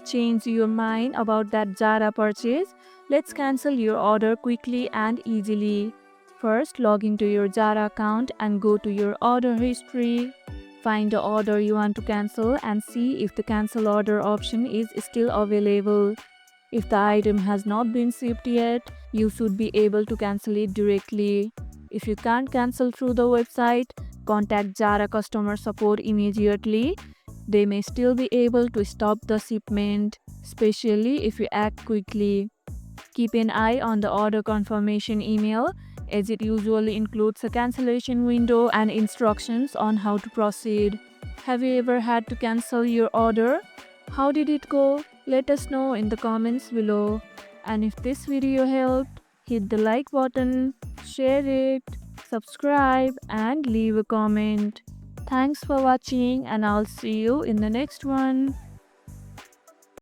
changed your mind about that Zara purchase, let's cancel your order quickly and easily. First, log into your Zara account and go to your order history. Find the order you want to cancel and see if the cancel order option is still available. If the item has not been shipped yet, you should be able to cancel it directly. If you can't cancel through the website, contact Zara customer support immediately. They may still be able to stop the shipment, especially if you act quickly. Keep an eye on the order confirmation email, as it usually includes a cancellation window and instructions on how to proceed. Have you ever had to cancel your order? How did it go? Let us know in the comments below. And if this video helped, hit the like button, share it, subscribe, and leave a comment. Thanks for watching, and I'll see you in the next one.